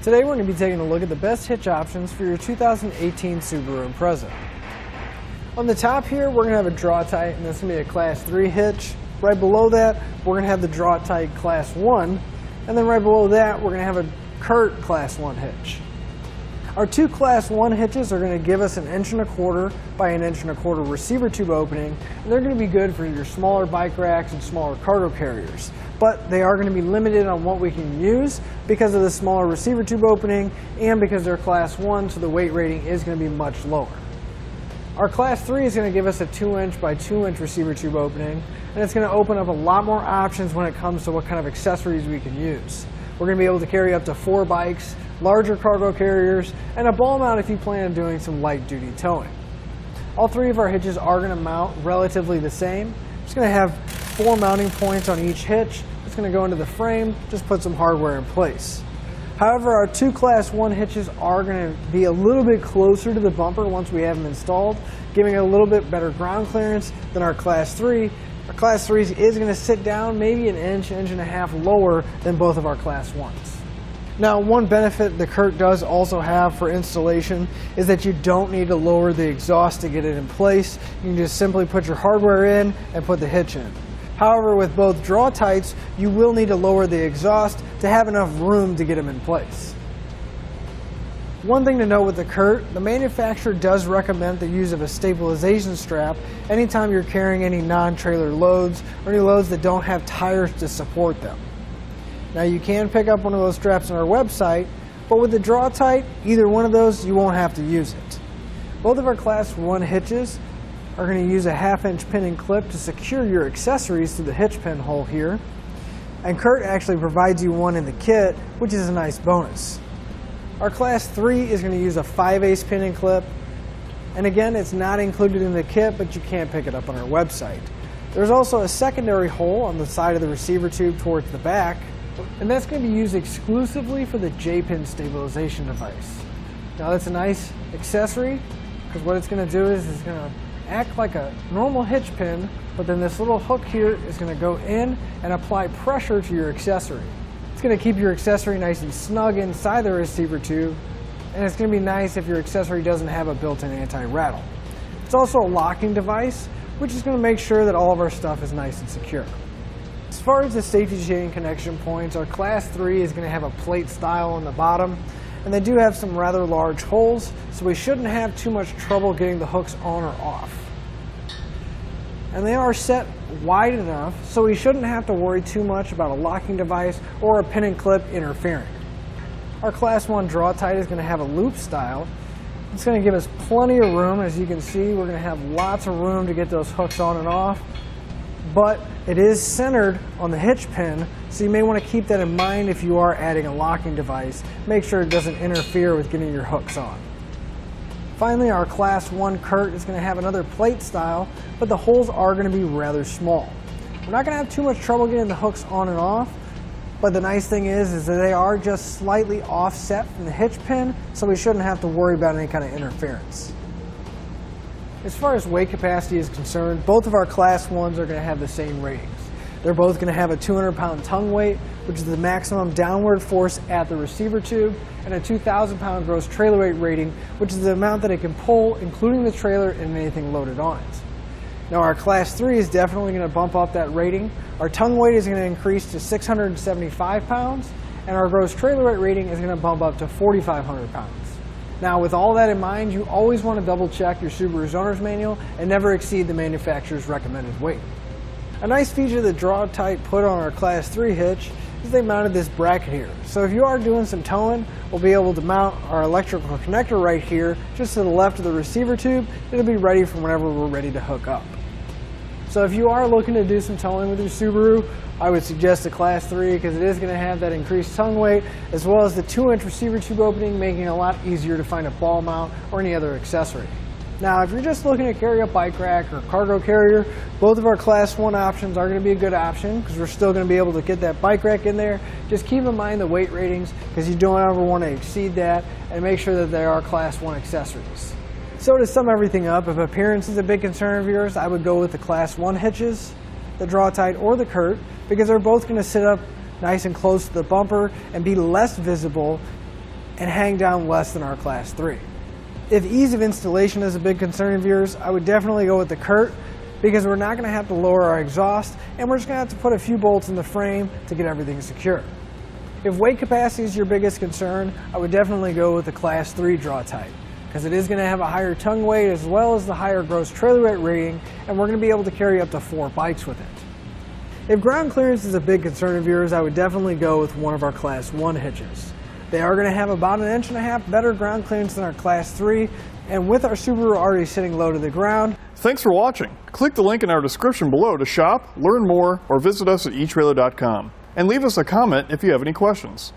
Today we're going to be taking a look at the best hitch options for your 2018 Subaru Impreza. On the top here we're going to have a Draw-Tite, and that's going to be a Class 3 hitch. Right below that we're going to have the Draw-Tite Class 1, and then right below that we're going to have a Curt Class 1 hitch. Our two Class 1 hitches are going to give us an 1¼ inch by an 1¼ inch receiver tube opening, and they're going to be good for your smaller bike racks and smaller cargo carriers. But they are going to be limited on what we can use because of the smaller receiver tube opening and because they're Class 1, so the weight rating is going to be much lower. Our Class 3 is going to give us a 2-inch by 2-inch receiver tube opening, and it's going to open up a lot more options when it comes to what kind of accessories we can use. We're going to be able to carry up to 4 bikes, larger cargo carriers, and a ball mount if you plan on doing some light-duty towing. All three of our hitches are going to mount relatively the same. It's going to have 4 mounting points on each hitch. It's going to go into the frame, just put some hardware in place. However, our two Class 1 hitches are going to be a little bit closer to the bumper once we have them installed, giving it a little bit better ground clearance than our Class 3. Our Class 3 is going to sit down maybe an inch, 1.5 inches lower than both of our Class 1s. Now, one benefit the Curt does also have for installation is that you don't need to lower the exhaust to get it in place. You can just simply put your hardware in and put the hitch in. However, with both Draw-Tites, you will need to lower the exhaust to have enough room to get them in place. One thing to note with the Curt, the manufacturer does recommend the use of a stabilization strap anytime you're carrying any non-trailer loads or any loads that don't have tires to support them. Now, you can pick up one of those straps on our website, but with the Draw-Tite, either one of those, you won't have to use it. Both of our Class 1 hitches are going to use a 1/2-inch pin and clip to secure your accessories to the hitch pin hole here. And Curt actually provides you one in the kit, which is a nice bonus. Our Class 3 is going to use a 5/8 pin and clip. And again, it's not included in the kit, but you can pick it up on our website. There's also a secondary hole on the side of the receiver tube towards the back, and that's going to be used exclusively for the J-pin stabilization device. Now, that's a nice accessory because what it's going to do is it's going to act like a normal hitch pin, but then this little hook here is going to go in and apply pressure to your accessory. It's going to keep your accessory nice and snug inside the receiver tube, and it's going to be nice if your accessory doesn't have a built-in anti-rattle. It's also a locking device, which is going to make sure that all of our stuff is nice and secure. As far as the safety chain connection points, our Class 3 is going to have a plate style on the bottom, and they do have some rather large holes, so we shouldn't have too much trouble getting the hooks on or off. And they are set wide enough, so we shouldn't have to worry too much about a locking device or a pin and clip interfering. Our Class 1 Draw-Tite is going to have a loop style. It's going to give us plenty of room. As you can see, we're going to have lots of room to get those hooks on and off. But it is centered on the hitch pin, so you may want to keep that in mind if you are adding a locking device. Make sure it doesn't interfere with getting your hooks on. Finally, our Class 1 Curt is going to have another plate style, but the holes are going to be rather small. We're not going to have too much trouble getting the hooks on and off, but the nice thing is that they are just slightly offset from the hitch pin, so we shouldn't have to worry about any kind of interference. As far as weight capacity is concerned, both of our Class 1s are going to have the same ratings. They're both going to have a 200-pound tongue weight, which is the maximum downward force at the receiver tube, and a 2,000-pound gross trailer weight rating, which is the amount that it can pull, including the trailer and anything loaded on it. Now, our Class 3 is definitely going to bump up that rating. Our tongue weight is going to increase to 675 pounds, and our gross trailer weight rating is going to bump up to 4,500 pounds. Now, with all that in mind, you always want to double check your Subaru's owner's manual and never exceed the manufacturer's recommended weight. A nice feature that Draw-Tite put on our Class 3 hitch is they mounted this bracket here. So if you are doing some towing, we'll be able to mount our electrical connector right here, just to the left of the receiver tube. It'll be ready for whenever we're ready to hook up. So if you are looking to do some towing with your Subaru, I would suggest the Class 3 because it is going to have that increased tongue weight, as well as the 2-inch receiver tube opening, making it a lot easier to find a ball mount or any other accessory. Now, if you're just looking to carry a bike rack or cargo carrier, both of our Class 1 options are going to be a good option because we're still going to be able to get that bike rack in there. Just keep in mind the weight ratings because you don't ever want to exceed that, and make sure that they are Class 1 accessories. So to sum everything up, if appearance is a big concern of yours, I would go with the Class 1 hitches, the Draw-Tite or the Curt, because they're both going to sit up nice and close to the bumper and be less visible and hang down less than our Class 3. If ease of installation is a big concern of yours, I would definitely go with the Curt, because we're not going to have to lower our exhaust, and we're just going to have to put a few bolts in the frame to get everything secure. If weight capacity is your biggest concern, I would definitely go with the Class 3 Draw-Tite, because it is going to have a higher tongue weight as well as the higher gross trailer weight rating, and we're going to be able to carry up to 4 bikes with it. If ground clearance is a big concern of yours, I would definitely go with one of our Class 1 hitches. They are going to have about 1.5 inches better ground clearance than our Class 3, and with our Subaru already sitting low to the ground. Thanks for watching. Click the link in our description below to shop, learn more, or visit us at etrailer.com. And leave us a comment if you have any questions.